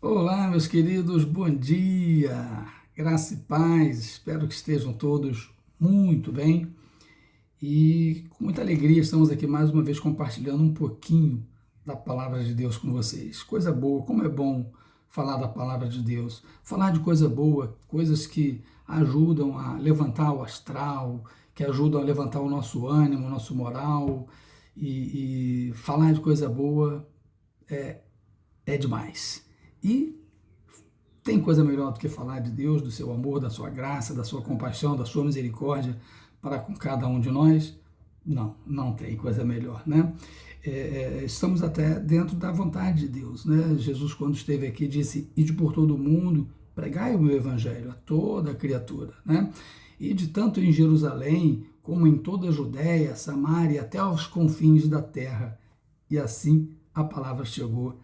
Olá, meus queridos, bom dia, graça e paz, espero que estejam todos muito bem e com muita alegria estamos aqui mais uma vez compartilhando um pouquinho da palavra de Deus com vocês. Coisa boa, como é bom falar da palavra de Deus, falar de coisa boa, coisas que ajudam a levantar o astral, que ajudam a levantar o nosso ânimo, o nosso moral e falar de coisa boa é demais. E tem coisa melhor do que falar de Deus, do seu amor, da sua graça, da sua compaixão, da sua misericórdia para com cada um de nós? Não, não tem coisa melhor, né? Estamos até dentro da vontade de Deus, né? Jesus, quando esteve aqui, disse: ide por todo o mundo, pregai o meu evangelho a toda criatura, né? E de tanto em Jerusalém, como em toda a Judéia, Samaria, até aos confins da terra. E assim a palavra chegou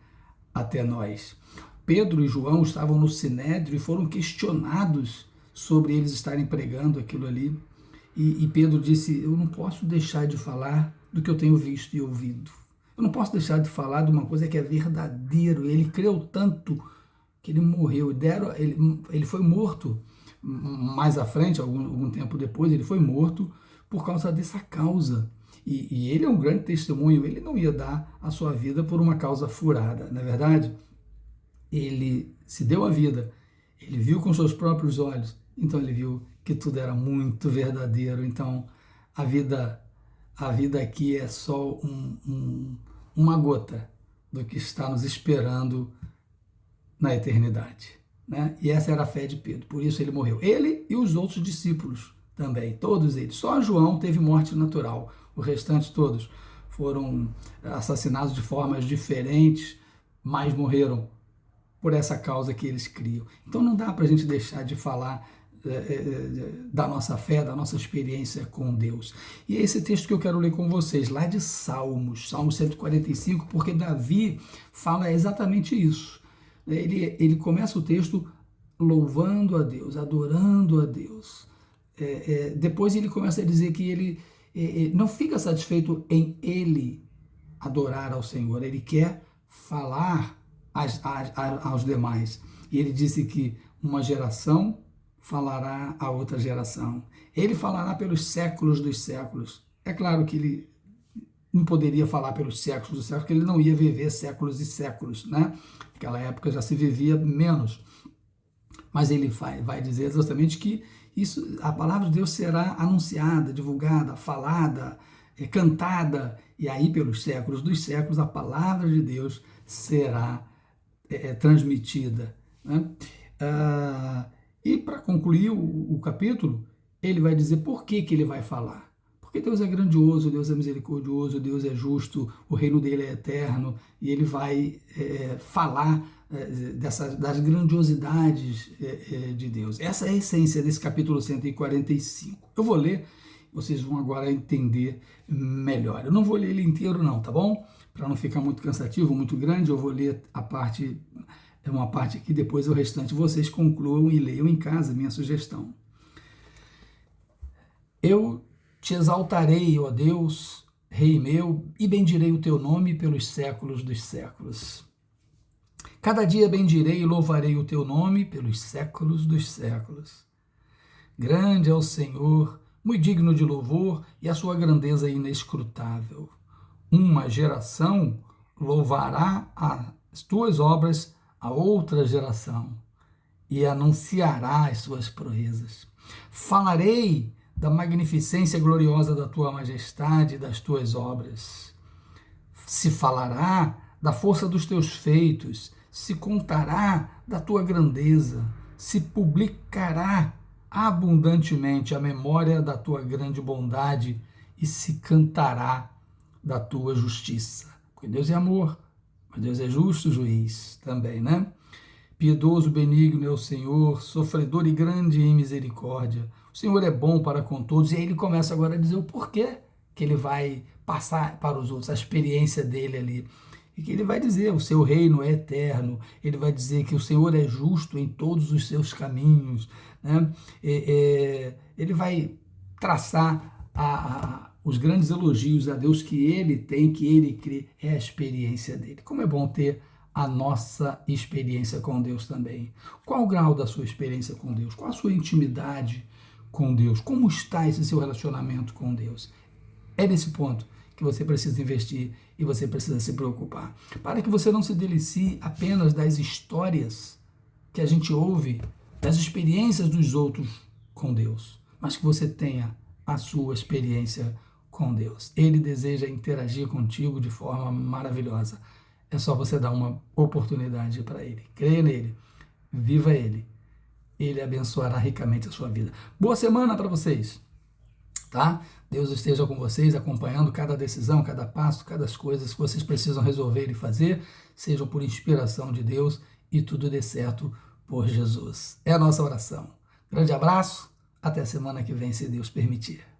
até nós. Pedro e João estavam no Sinédrio e foram questionados sobre eles estarem pregando aquilo ali. E Pedro disse: eu não posso deixar de falar do que eu tenho visto e ouvido. Eu não posso deixar de falar de uma coisa que é verdadeiro. Ele creu tanto que ele morreu. Ele foi morto mais à frente, algum tempo depois, ele foi morto por causa dessa causa. E ele é um grande testemunho. Ele não ia dar a sua vida por uma causa furada, não é verdade? Ele se deu a vida, ele viu com seus próprios olhos, então ele viu que tudo era muito verdadeiro. Então a vida, a vida aqui é só uma gota do que está nos esperando na eternidade, né? E essa era a fé de Pedro, por isso ele morreu. Ele e os outros discípulos também, todos eles. Só João teve morte natural, o restante todos foram assassinados de formas diferentes, mas morreram por essa causa que eles criam. Então não dá para a gente deixar de falar da nossa fé, da nossa experiência com Deus. E é esse texto que eu quero ler com vocês, lá de Salmos, Salmo 145, porque Davi fala exatamente isso. Ele começa o texto louvando a Deus, adorando a Deus. Depois ele começa a dizer que ele não fica satisfeito em ele adorar ao Senhor, ele quer falar aos demais. E ele disse que uma geração falará a outra geração. Ele falará pelos séculos dos séculos. É claro que ele não poderia falar pelos séculos dos séculos, porque ele não ia viver séculos e séculos, né? Naquela época já se vivia menos. Mas ele vai dizer exatamente que isso, a palavra de Deus será anunciada, divulgada, falada, cantada, e aí pelos séculos dos séculos a palavra de Deus será transmitida, né? E para concluir o capítulo, ele vai dizer por que ele vai falar. Porque Deus é grandioso, Deus é misericordioso, Deus é justo, o reino dele é eterno, e ele vai falar das grandiosidades de Deus. Essa é a essência desse capítulo 145. Eu vou ler, vocês vão agora entender melhor. Eu não vou ler ele inteiro não, tá bom? Para não ficar muito cansativo, muito grande, eu vou ler uma parte aqui, depois o restante vocês concluam e leiam em casa, minha sugestão. Eu te exaltarei, ó Deus, Rei meu, e bendirei o teu nome pelos séculos dos séculos. Cada dia bendirei e louvarei o teu nome pelos séculos dos séculos. Grande é o Senhor, muito digno de louvor, e a sua grandeza é inescrutável. Uma geração louvará as tuas obras a outra geração e anunciará as suas proezas. Falarei da magnificência gloriosa da tua majestade e das tuas obras. Se falará da força dos teus feitos, se contará da tua grandeza, se publicará abundantemente a memória da tua grande bondade e se cantará da tua justiça. Porque Deus é amor, mas Deus é justo juiz também, né? Piedoso, benigno é o Senhor, sofredor e grande em misericórdia. O Senhor é bom para com todos. E aí ele começa agora a dizer o porquê que ele vai passar para os outros, a experiência dele ali. E que ele vai dizer, o seu reino é eterno, ele vai dizer que o Senhor é justo em todos os seus caminhos, né? Ele vai traçar os grandes elogios a Deus que ele tem, que ele crê, é a experiência dele. Como é bom ter a nossa experiência com Deus também. Qual o grau da sua experiência com Deus? Qual a sua intimidade com Deus? Como está esse seu relacionamento com Deus? É nesse ponto que você precisa investir e você precisa se preocupar. Para que você não se delicie apenas das histórias que a gente ouve, das experiências dos outros com Deus, mas que você tenha a sua experiência com Deus. Ele deseja interagir contigo de forma maravilhosa. É só você dar uma oportunidade para Ele. Creia nele, viva Ele. Ele abençoará ricamente a sua vida. Boa semana para vocês, tá? Deus esteja com vocês, acompanhando cada decisão, cada passo, cada coisa que vocês precisam resolver e fazer, sejam por inspiração de Deus e tudo dê certo por Jesus. É a nossa oração. Grande abraço, até a semana que vem, se Deus permitir.